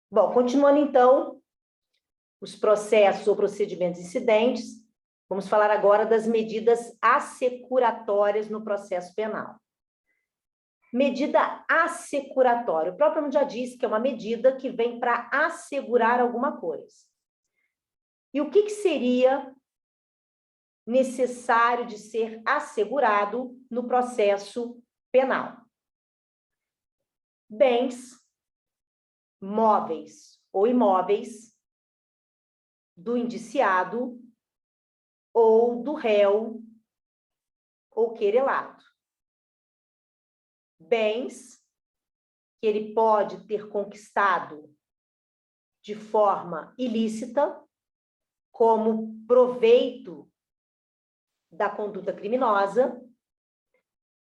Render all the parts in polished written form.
Bom, continuando então os processos ou procedimentos incidentes, vamos falar agora das medidas assecuratórias no processo penal. Medida assecuratória. O próprio nome já diz que é uma medida que vem para assegurar alguma coisa. E o que seria necessário de ser assegurado no processo penal? Bens móveis ou imóveis do indiciado ou do réu ou querelado. Bens que ele pode ter conquistado de forma ilícita, como proveito da conduta criminosa,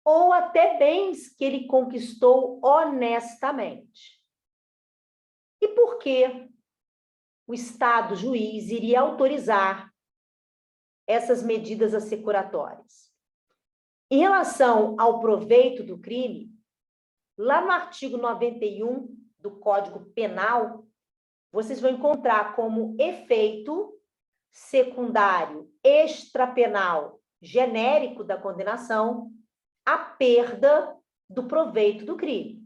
ou até bens que ele conquistou honestamente. E por que o Estado juiz iria autorizar essas medidas assecuratórias? Em relação ao proveito do crime, lá no artigo 91 do Código Penal, vocês vão encontrar como efeito secundário extrapenal genérico da condenação a perda do proveito do crime.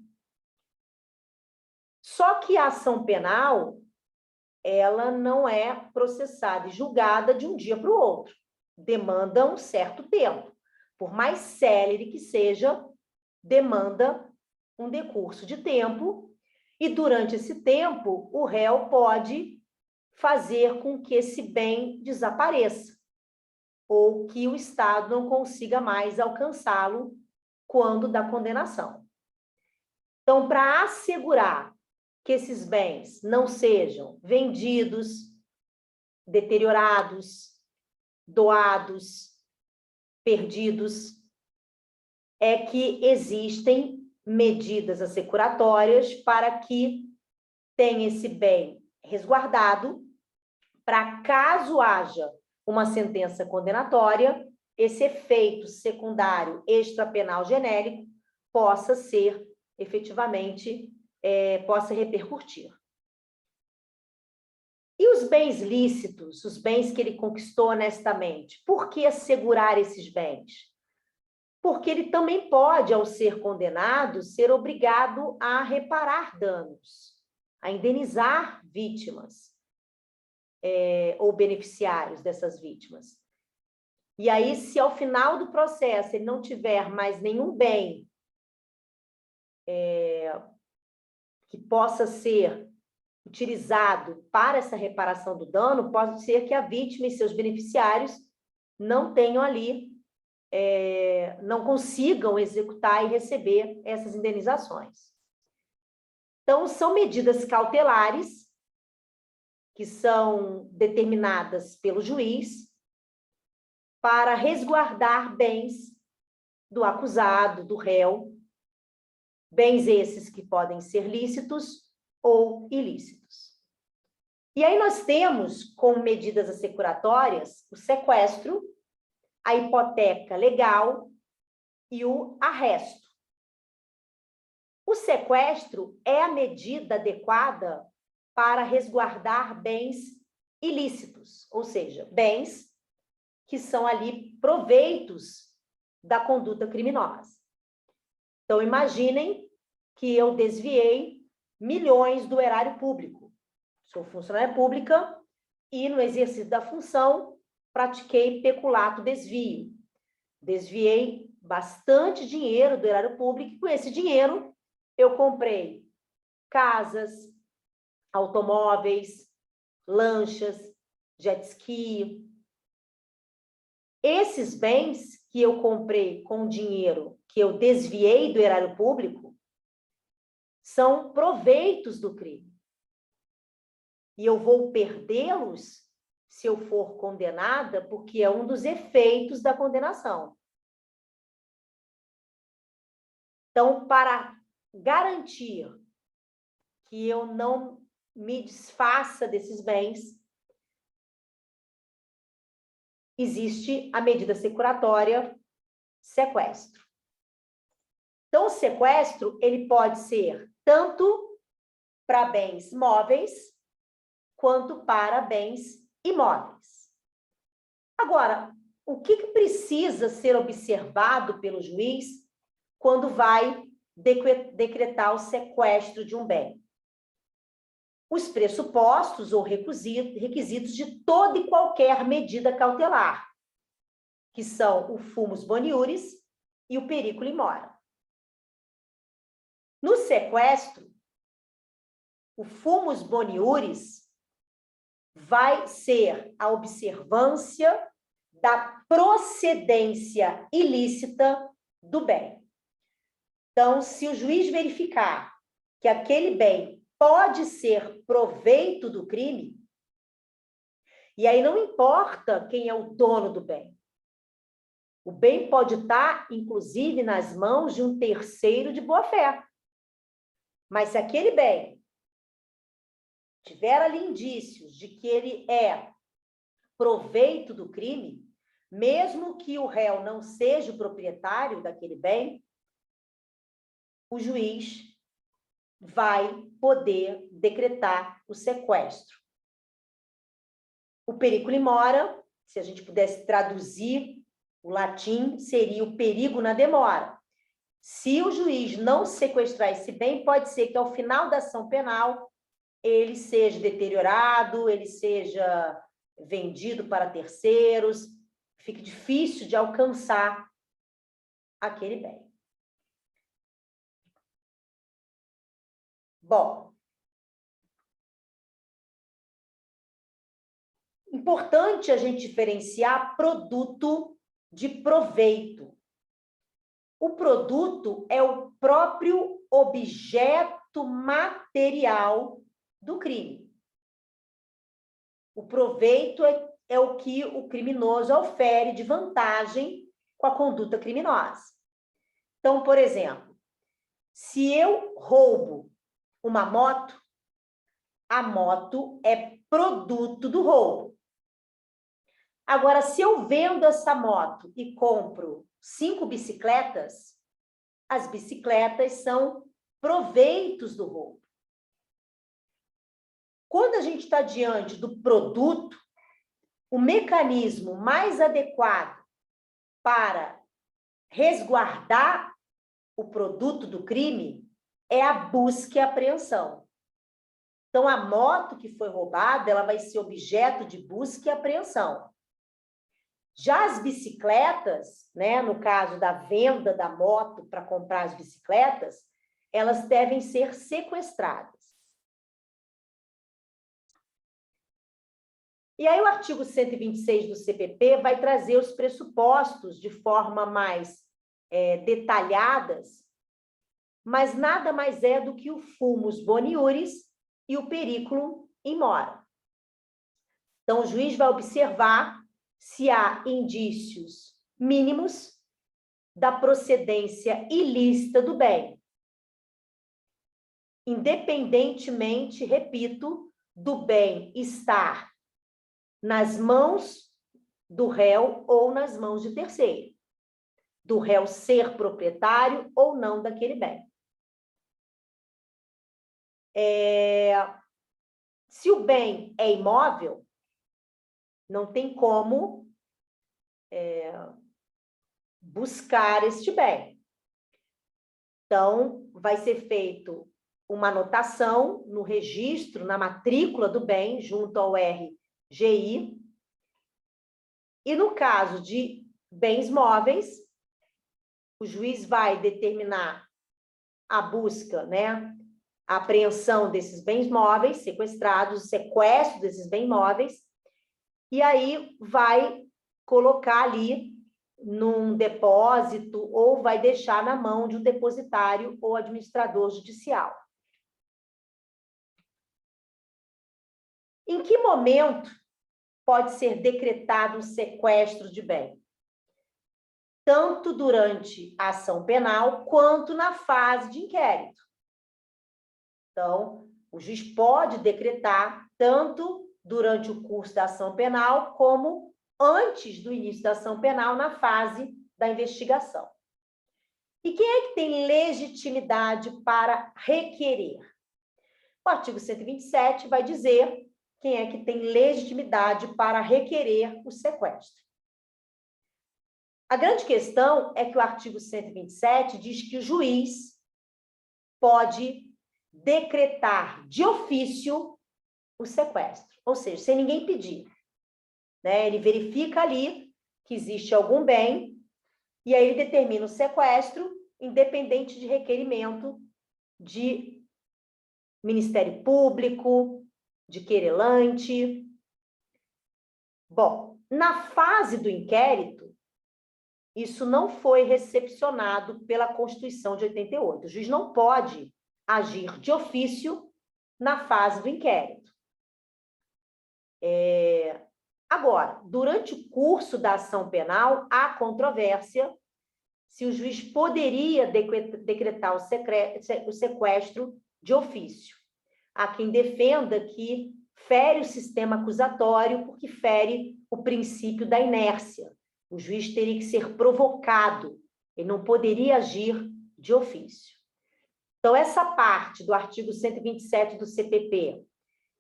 Só que a ação penal, ela não é processada e julgada de um dia para o outro. Demanda um certo tempo. Por mais célere que seja, demanda um decurso de tempo, e durante esse tempo, o réu pode fazer com que esse bem desapareça, ou que o Estado não consiga mais alcançá-lo quando da condenação. Então, para assegurar que esses bens não sejam vendidos, deteriorados, doados, perdidos, é que existem medidas assecuratórias para que tenha esse bem resguardado, para caso haja uma sentença condenatória, esse efeito secundário extrapenal genérico possa ser efetivamente, possa repercutir. E os bens lícitos, os bens que ele conquistou honestamente, por que assegurar esses bens? Porque ele também pode, ao ser condenado, ser obrigado a reparar danos, a indenizar vítimas, ou beneficiários dessas vítimas. E aí, se ao final do processo ele não tiver mais nenhum bem que possa ser utilizado para essa reparação do dano, pode ser que a vítima e seus beneficiários não tenham ali, não consigam executar e receber essas indenizações. Então, são medidas cautelares que são determinadas pelo juiz para resguardar bens do acusado, do réu, bens esses que podem ser lícitos ou ilícitos. E aí nós temos, como medidas assecuratórias, o sequestro, a hipoteca legal e o arresto. O sequestro é a medida adequada para resguardar bens ilícitos, ou seja, bens que são ali proveitos da conduta criminosa. Então, imaginem que eu desviei milhões do erário público. Sou funcionária pública e, no exercício da função, pratiquei peculato desvio. Desviei bastante dinheiro do erário público e, com esse dinheiro, eu comprei casas, automóveis, lanchas, jet ski. Esses bens que eu comprei com dinheiro que eu desviei do erário público são proveitos do crime. E eu vou perdê-los se eu for condenada, porque é um dos efeitos da condenação. Então, para garantir que eu não me desfaça desses bens, existe a medida securatória sequestro. Então, o sequestro, ele pode ser tanto para bens móveis quanto para bens imóveis. Agora, o que precisa ser observado pelo juiz quando vai decretar o sequestro de um bem? Os pressupostos ou requisitos de toda e qualquer medida cautelar, que são o fumus boniuris e o periculo in mora. No sequestro, o fumus boniuris vai ser a observância da procedência ilícita do bem. Então, se o juiz verificar que aquele bem pode ser proveito do crime, e aí não importa quem é o dono do bem. O bem pode estar, inclusive, nas mãos de um terceiro de boa-fé. Mas se aquele bem tiver ali indícios de que ele é proveito do crime, mesmo que o réu não seja o proprietário daquele bem, o juiz vai poder decretar o sequestro. O periculo in mora, se a gente pudesse traduzir o latim, seria o perigo na demora. Se o juiz não sequestrar esse bem, pode ser que ao final da ação penal ele seja deteriorado, ele seja vendido para terceiros, fique difícil de alcançar aquele bem. Bom, importante a gente diferenciar produto de proveito. O produto é o próprio objeto material do crime. O proveito é o que o criminoso ofere de vantagem com a conduta criminosa. Então, por exemplo, se eu roubo uma moto, a moto é produto do roubo. Agora, se eu vendo essa moto e compro 5 bicicletas, as bicicletas são proveitos do roubo. Quando a gente está diante do produto, o mecanismo mais adequado para resguardar o produto do crime é a busca e apreensão. Então, a moto que foi roubada, ela vai ser objeto de busca e apreensão. Já as bicicletas, né, no caso da venda da moto para comprar as bicicletas, elas devem ser sequestradas. E aí o artigo 126 do CPP vai trazer os pressupostos de forma mais detalhadas, mas nada mais é do que o fumus boniuris e o periculo in mora. Então, o juiz vai observar se há indícios mínimos da procedência ilícita do bem, independentemente, repito, do bem estar nas mãos do réu ou nas mãos de terceiro, do réu ser proprietário ou não daquele bem. Se o bem é imóvel, não tem como buscar este bem. Então, vai ser feito uma anotação no registro, na matrícula do bem, junto ao RGI. E no caso de bens móveis, o juiz vai determinar a busca, né? A apreensão desses bens móveis sequestrados, o sequestro desses bens móveis, e aí vai colocar ali num depósito ou vai deixar na mão de um depositário ou administrador judicial. Em que momento pode ser decretado um sequestro de bem? Tanto durante a ação penal quanto na fase de inquérito. Então, o juiz pode decretar tanto durante o curso da ação penal como antes do início da ação penal na fase da investigação. E quem é que tem legitimidade para requerer? O artigo 127 vai dizer quem é que tem legitimidade para requerer o sequestro. A grande questão é que o artigo 127 diz que o juiz pode decretar de ofício o sequestro, ou seja, sem ninguém pedir, né? Ele verifica ali que existe algum bem e aí ele determina o sequestro, independente de requerimento de Ministério Público, de querelante. Bom, na fase do inquérito, isso não foi recepcionado pela Constituição de 88. O juiz não pode agir de ofício na fase do inquérito. Agora, durante o curso da ação penal, há controvérsia se o juiz poderia decretar o sequestro de ofício. Há quem defenda que fere o sistema acusatório porque fere o princípio da inércia. O juiz teria que ser provocado, ele não poderia agir de ofício. Então, essa parte do artigo 127 do CPP,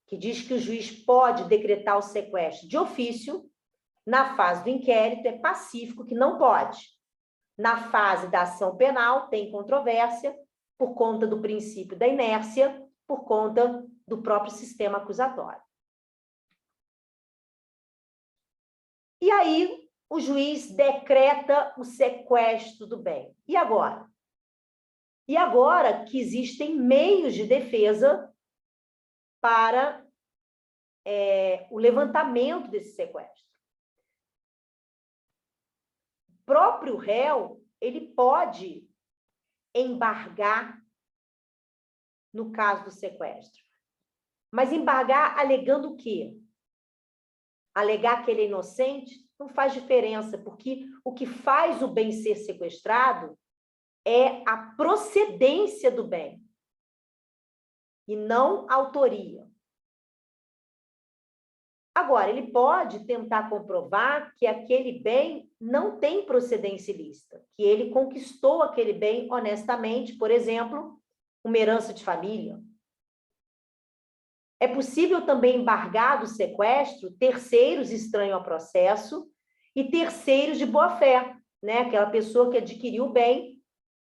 que diz que o juiz pode decretar o sequestro de ofício, na fase do inquérito é pacífico que não pode. Na fase da ação penal tem controvérsia por conta do princípio da inércia, por conta do próprio sistema acusatório. E aí o juiz decreta o sequestro do bem. E agora? E agora que existem meios de defesa para o levantamento desse sequestro. O próprio réu, ele pode embargar no caso do sequestro. Mas embargar alegando o quê? Alegar que ele é inocente não faz diferença, porque o que faz o bem ser sequestrado é a procedência do bem e não a autoria. Agora, ele pode tentar comprovar que aquele bem não tem procedência ilícita, que ele conquistou aquele bem honestamente, por exemplo, uma herança de família. É possível também embargar do sequestro terceiros estranhos ao processo e terceiros de boa-fé, né? Aquela pessoa que adquiriu o bem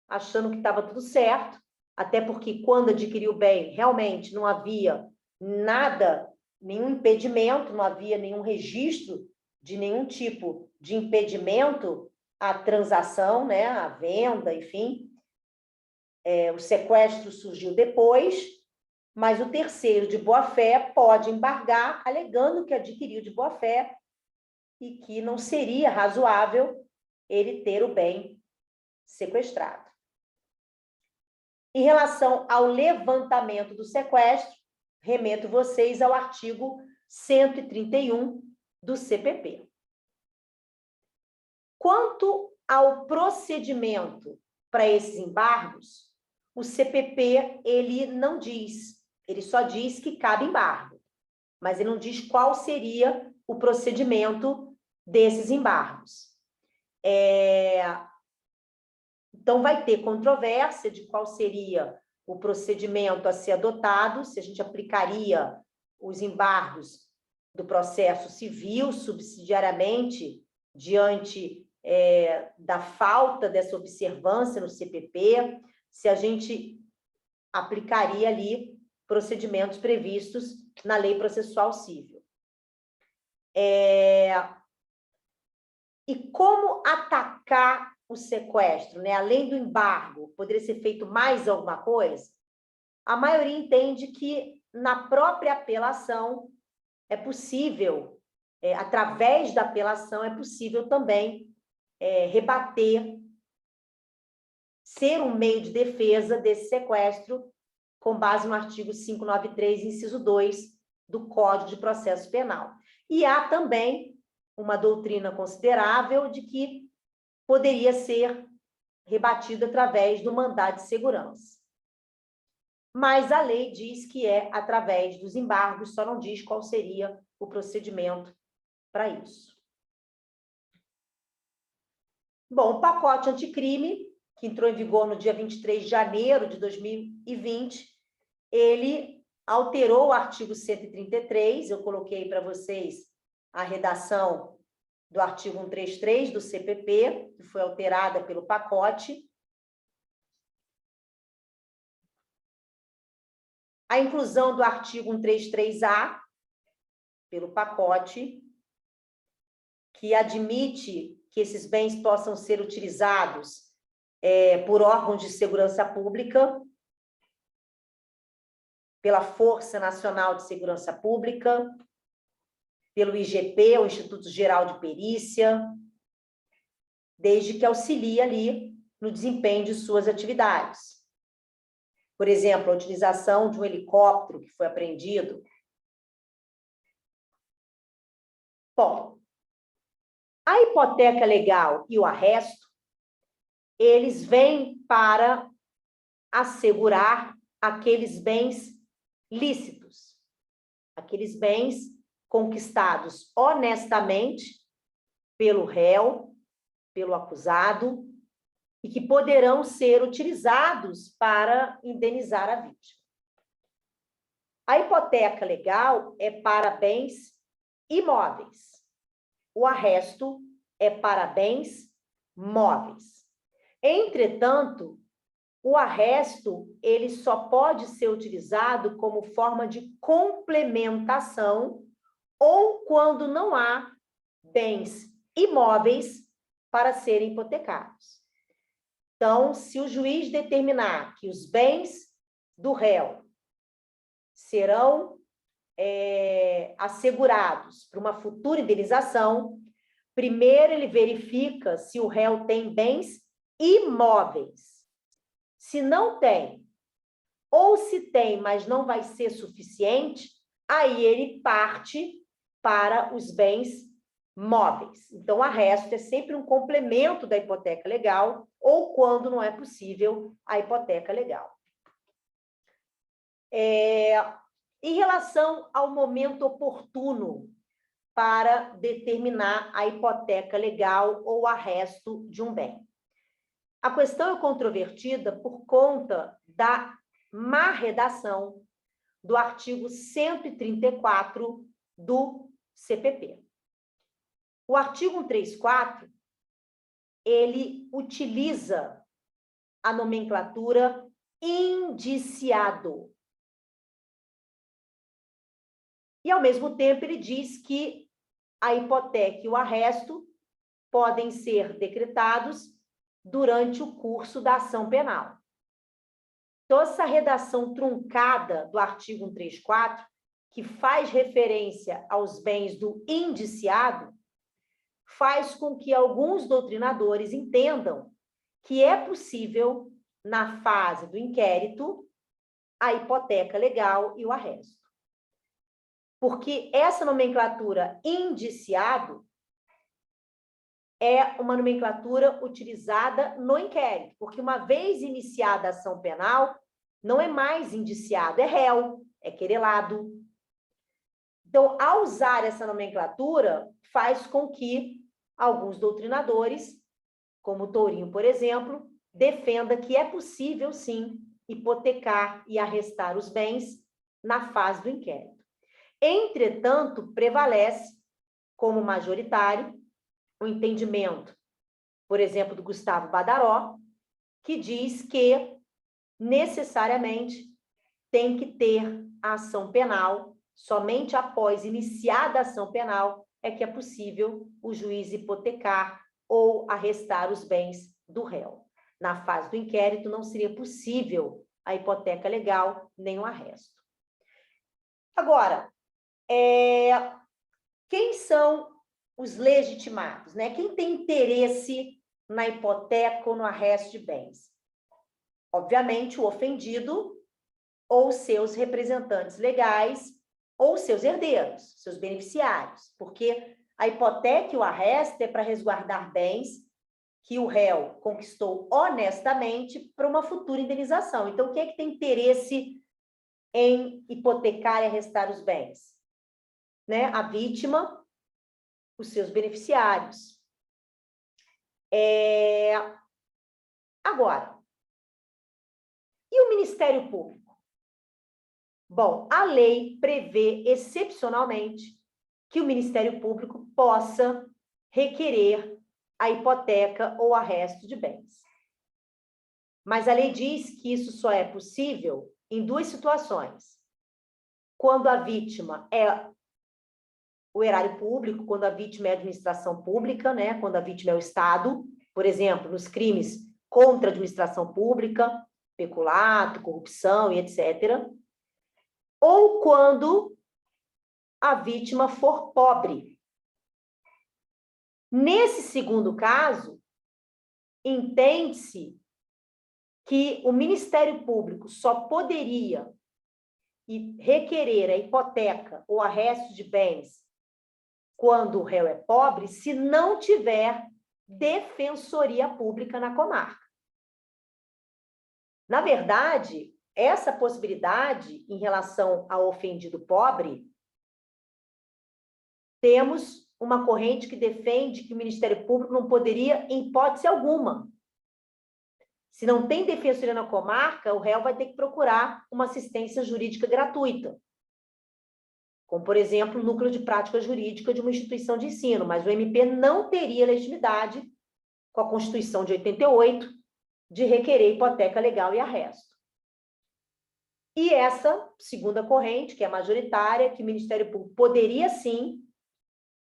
achando que estava tudo certo, até porque quando adquiriu o bem, realmente não havia nada, nenhum impedimento, não havia nenhum registro de nenhum tipo de impedimento à transação, né? À venda, enfim. O sequestro surgiu depois, mas o terceiro de boa-fé pode embargar, alegando que adquiriu de boa-fé e que não seria razoável ele ter o bem sequestrado. Em relação ao levantamento do sequestro, remeto vocês ao artigo 131 do CPP. Quanto ao procedimento para esses embargos, o CPP ele não diz, ele só diz que cabe embargo, mas ele não diz qual seria o procedimento desses embargos. Então, vai ter controvérsia de qual seria o procedimento a ser adotado, se a gente aplicaria os embargos do processo civil subsidiariamente diante da falta dessa observância no CPP, se a gente aplicaria ali procedimentos previstos na Lei Processual Civil. E como atacar o sequestro, né? Além do embargo, poderia ser feito mais alguma coisa? A maioria entende que na própria apelação é possível, através da apelação, é possível também rebater, ser um meio de defesa desse sequestro, com base no artigo 593, inciso 2, do Código de Processo Penal. E há também uma doutrina considerável de que poderia ser rebatido através do mandado de segurança. Mas a lei diz que é através dos embargos, só não diz qual seria o procedimento para isso. Bom, o pacote anticrime, que entrou em vigor no dia 23 de janeiro de 2020, ele alterou o artigo 133, eu coloquei para vocês a redação do artigo 133 do CPP, que foi alterada pelo pacote. A inclusão do artigo 133A, pelo pacote, que admite que esses bens possam ser utilizados por órgãos de segurança pública, pela Força Nacional de Segurança Pública, pelo IGP, o Instituto Geral de Perícia, desde que auxilie ali no desempenho de suas atividades. Por exemplo, a utilização de um helicóptero que foi apreendido. Bom, a hipoteca legal e o arresto, eles vêm para assegurar aqueles bens lícitos, aqueles bens conquistados honestamente pelo réu, pelo acusado, e que poderão ser utilizados para indenizar a vítima. A hipoteca legal é para bens imóveis. O arresto é para bens móveis. Entretanto, o arresto ele só pode ser utilizado como forma de complementação ou quando não há bens imóveis para serem hipotecados. Então, se o juiz determinar que os bens do réu serão assegurados para uma futura indenização, primeiro ele verifica se o réu tem bens imóveis. Se não tem, ou se tem, mas não vai ser suficiente, aí ele parte para os bens móveis. Então, o arresto é sempre um complemento da hipoteca legal, ou quando não é possível, a hipoteca legal. Em relação ao momento oportuno para determinar a hipoteca legal ou arresto de um bem. A questão é controvertida por conta da má redação do artigo 134 do CPP. O artigo 134, ele utiliza a nomenclatura indiciado. E, ao mesmo tempo, ele diz que a hipoteca e o arresto podem ser decretados durante o curso da ação penal. Então, essa redação truncada do artigo 134, que faz referência aos bens do indiciado, faz com que alguns doutrinadores entendam que é possível, na fase do inquérito, a hipoteca legal e o arresto. Porque essa nomenclatura indiciado é uma nomenclatura utilizada no inquérito, porque uma vez iniciada a ação penal, não é mais indiciado, é réu, é querelado. Então, ao usar essa nomenclatura, faz com que alguns doutrinadores, como o Tourinho, por exemplo, defenda que é possível, sim, hipotecar e arrestar os bens na fase do inquérito. Entretanto, prevalece como majoritário o entendimento, por exemplo, do Gustavo Badaró, que diz que necessariamente tem que ter a ação penal, somente após iniciada a ação penal é que é possível o juiz hipotecar ou arrestar os bens do réu. Na fase do inquérito não seria possível a hipoteca legal nem o arresto. Agora, quem são os legitimados, né? Quem tem interesse na hipoteca ou no arresto de bens? Obviamente, o ofendido ou seus representantes legais ou seus herdeiros, seus beneficiários, porque a hipoteca e o arresto é para resguardar bens que o réu conquistou honestamente para uma futura indenização. Então, quem é que tem interesse em hipotecar e arrestar os bens? Né? A vítima, os seus beneficiários. Agora, e o Ministério Público? Bom, a lei prevê excepcionalmente que o Ministério Público possa requerer a hipoteca ou arresto de bens. Mas a lei diz que isso só é possível em duas situações. Quando a vítima é o erário público, quando a vítima é a administração pública, né? Quando a vítima é o Estado, por exemplo, nos crimes contra a administração pública, peculato, corrupção e etc. Ou quando a vítima for pobre. Nesse segundo caso, entende-se que o Ministério Público só poderia requerer a hipoteca ou arresto de bens quando o réu é pobre, se não tiver defensoria pública na comarca. Na verdade, essa possibilidade em relação ao ofendido pobre, temos uma corrente que defende que o Ministério Público não poderia, em hipótese alguma. Se não tem defensoria na comarca, o réu vai ter que procurar uma assistência jurídica gratuita, como, por exemplo, o núcleo de prática jurídica de uma instituição de ensino, mas o MP não teria legitimidade, com a Constituição de 88, de requerer hipoteca legal e arresto. E essa segunda corrente, que é majoritária, que o Ministério Público poderia, sim,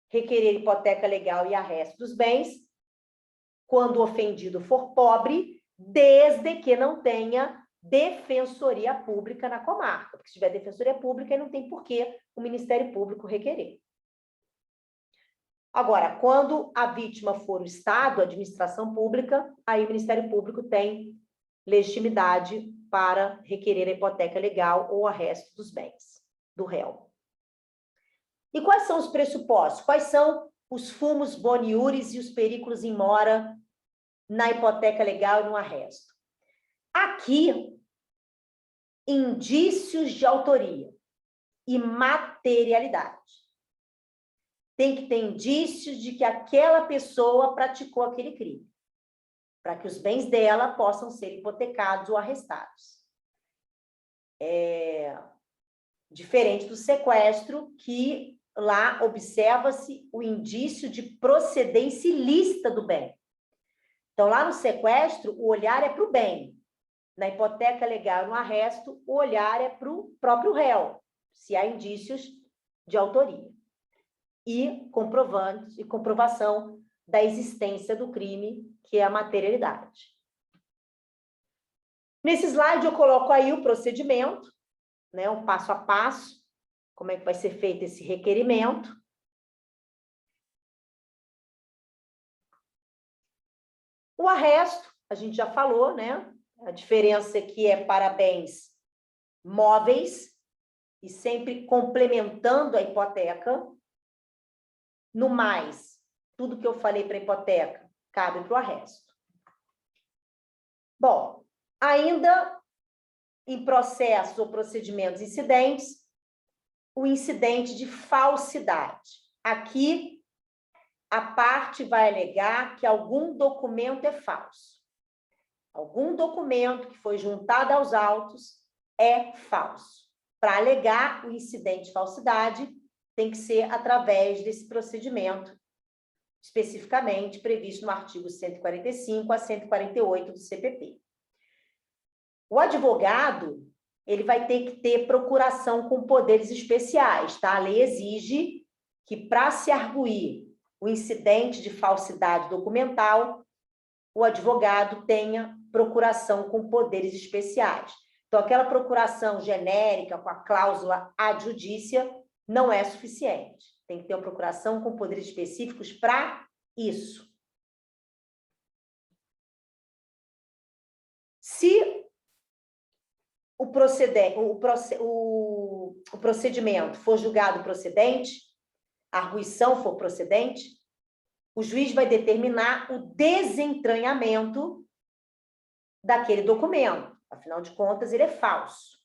requerer hipoteca legal e arresto dos bens, quando o ofendido for pobre, desde que não tenha defensoria pública na comarca. Porque se tiver defensoria pública, não tem por que o Ministério Público requerer. Agora, quando a vítima for o Estado, a administração pública, aí o Ministério Público tem legitimidade para requerer a hipoteca legal ou arresto dos bens do réu. E quais são os pressupostos? Quais são os fumus boni iuris e os periculos in mora na hipoteca legal e no arresto? Aqui, indícios de autoria e materialidade. Tem que ter indícios de que aquela pessoa praticou aquele crime, para que os bens dela possam ser hipotecados ou arrestados. Diferente do sequestro, que lá observa-se o indício de procedência ilícita do bem. Então, lá no sequestro, o olhar é para o bem. Na hipoteca legal, no arresto, o olhar é para o próprio réu, se há indícios de autoria. E comprovantes e comprovação da existência do crime, que é a materialidade. Nesse slide, eu coloco aí o procedimento, né, o passo a passo, como é que vai ser feito esse requerimento. O arresto, a gente já falou, né? A diferença aqui é para bens móveis e sempre complementando a hipoteca. No mais, tudo que eu falei para a hipoteca cabe para o arresto. Bom, ainda em processos ou procedimentos incidentes, o incidente de falsidade. Aqui, a parte vai alegar que algum documento é falso. Algum documento que foi juntado aos autos é falso. Para alegar o incidente de falsidade, tem que ser através desse procedimento, especificamente previsto no artigo 145 a 148 do CPP. O advogado, ele vai ter que ter procuração com poderes especiais, tá? A lei exige que, para se arguir o incidente de falsidade documental, o advogado tenha procuração com poderes especiais. Então, aquela procuração genérica, com a cláusula ad judicia, não é suficiente. Tem que ter uma procuração com poderes específicos para isso. Se o procedimento for julgado procedente, a arguição for procedente, o juiz vai determinar o desentranhamento daquele documento. Afinal de contas, ele é falso.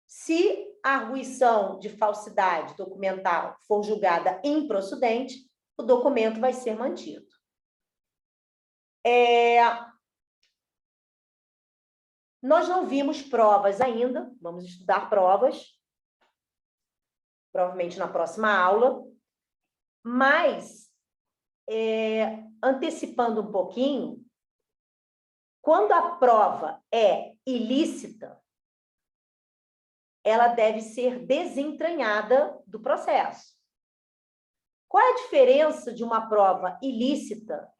Se a arguição de falsidade documental for julgada improcedente, o documento vai ser mantido. Nós não vimos provas ainda, vamos estudar provas, provavelmente na próxima aula, mas, antecipando um pouquinho, quando a prova é ilícita, ela deve ser desentranhada do processo. Qual é a diferença de uma prova ilícita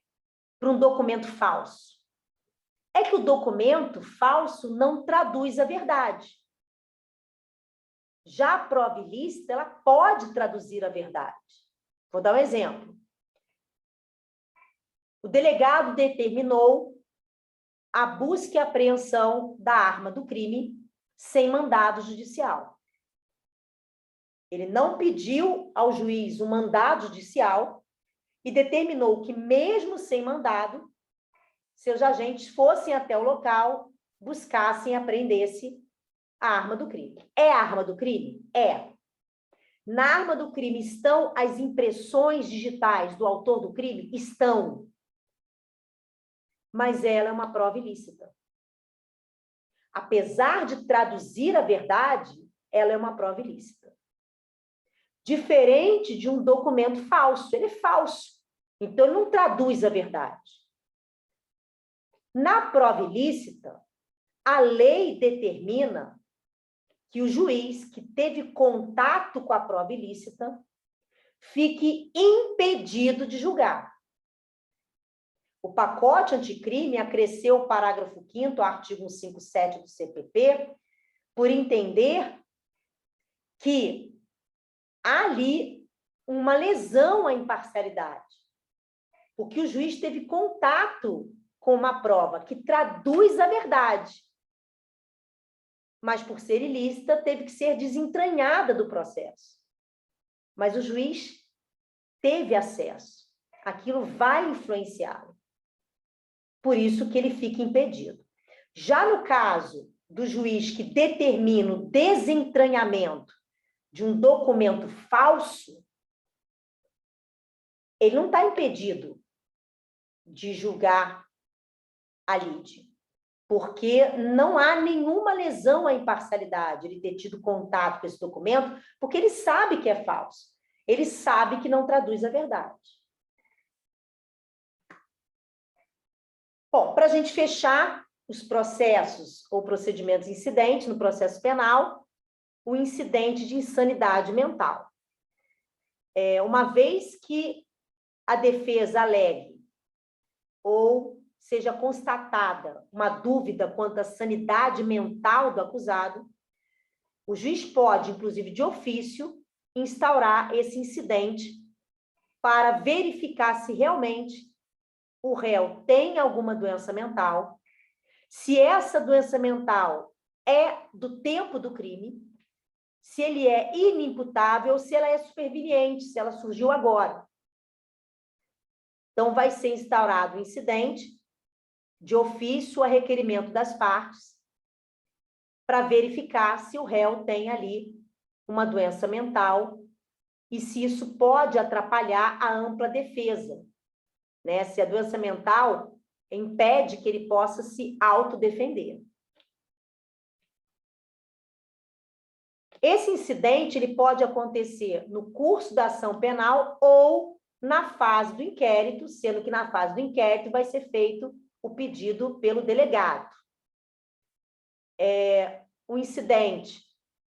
para um documento falso? É que o documento falso não traduz a verdade. Já a prova ilícita, ela pode traduzir a verdade. Vou dar um exemplo. O delegado determinou a busca e apreensão da arma do crime sem mandado judicial. Ele não pediu ao juiz um mandado judicial e determinou que, mesmo sem mandado, seus agentes fossem até o local, buscassem e apreendessem a arma do crime. É a arma do crime? É. Na arma do crime estão as impressões digitais do autor do crime? Estão. Mas ela é uma prova ilícita. Apesar de traduzir a verdade, ela é uma prova ilícita. Diferente de um documento falso. Ele é falso. Então, ele não traduz a verdade. Na prova ilícita, a lei determina que o juiz que teve contato com a prova ilícita fique impedido de julgar. O pacote anticrime acresceu o parágrafo 5º, artigo 157 do CPP, por entender que há ali uma lesão à imparcialidade, porque o juiz teve contato com uma prova que traduz a verdade, mas por ser ilícita, teve que ser desentranhada do processo. Mas o juiz teve acesso. Aquilo vai influenciá-lo. Por isso que ele fica impedido. Já no caso do juiz que determina o desentranhamento de um documento falso, ele não está impedido de julgar a lide, porque não há nenhuma lesão à imparcialidade, ele ter tido contato com esse documento, porque ele sabe que é falso, ele sabe que não traduz a verdade. Bom, para a gente fechar os processos ou procedimentos incidentes no processo penal, o incidente de insanidade mental. Uma vez que a defesa alegue ou seja constatada uma dúvida quanto à sanidade mental do acusado, o juiz pode, inclusive de ofício, instaurar esse incidente para verificar se realmente o réu tem alguma doença mental, se essa doença mental é do tempo do crime, se ele é inimputável, se ela é superveniente, se ela surgiu agora. Então, vai ser instaurado o incidente de ofício a requerimento das partes para verificar se o réu tem ali uma doença mental e se isso pode atrapalhar a ampla defesa, né? Se a doença mental impede que ele possa se autodefender. Esse incidente ele pode acontecer no curso da ação penal ou na fase do inquérito, sendo que na fase do inquérito vai ser feito o pedido pelo delegado. O incidente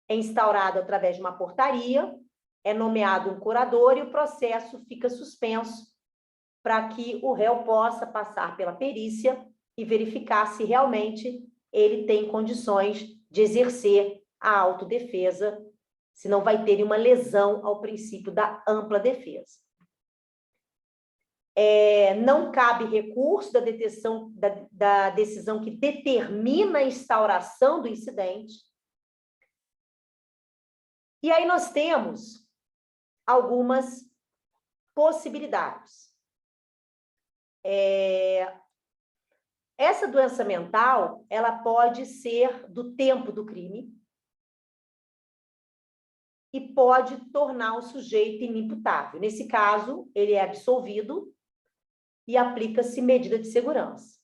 é instaurado através de uma portaria, é nomeado um curador e o processo fica suspenso para que o réu possa passar pela perícia e verificar se realmente ele tem condições de exercer a autodefesa, se não vai ter nenhuma lesão ao princípio da ampla defesa. Não cabe recurso da decisão que determina a instauração do incidente. E aí nós temos algumas possibilidades. Essa doença mental, ela pode ser do tempo do crime e pode tornar o sujeito inimputável. Nesse caso, ele é absolvido e aplica-se medida de segurança.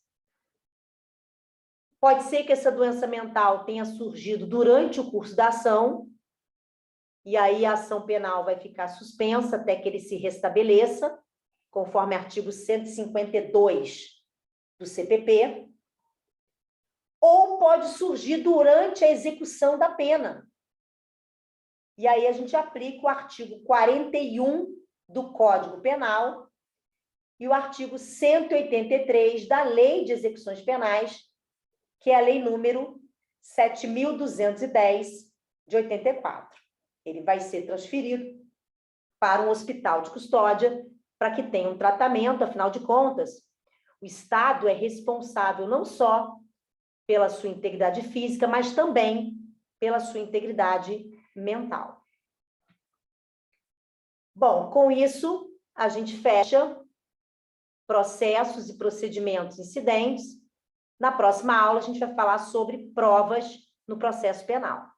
Pode ser que essa doença mental tenha surgido durante o curso da ação, e aí a ação penal vai ficar suspensa até que ele se restabeleça, conforme artigo 152 do CPP, ou pode surgir durante a execução da pena. E aí a gente aplica o artigo 41 do Código Penal e o artigo 183 da Lei de Execuções Penais, que é a lei número 7.210 de 84. Ele vai ser transferido para um hospital de custódia para que tenha um tratamento, afinal de contas, o Estado é responsável não só pela sua integridade física, mas também pela sua integridade mental. Bom, com isso, a gente fecha processos e procedimentos incidentes. Na próxima aula, a gente vai falar sobre provas no processo penal.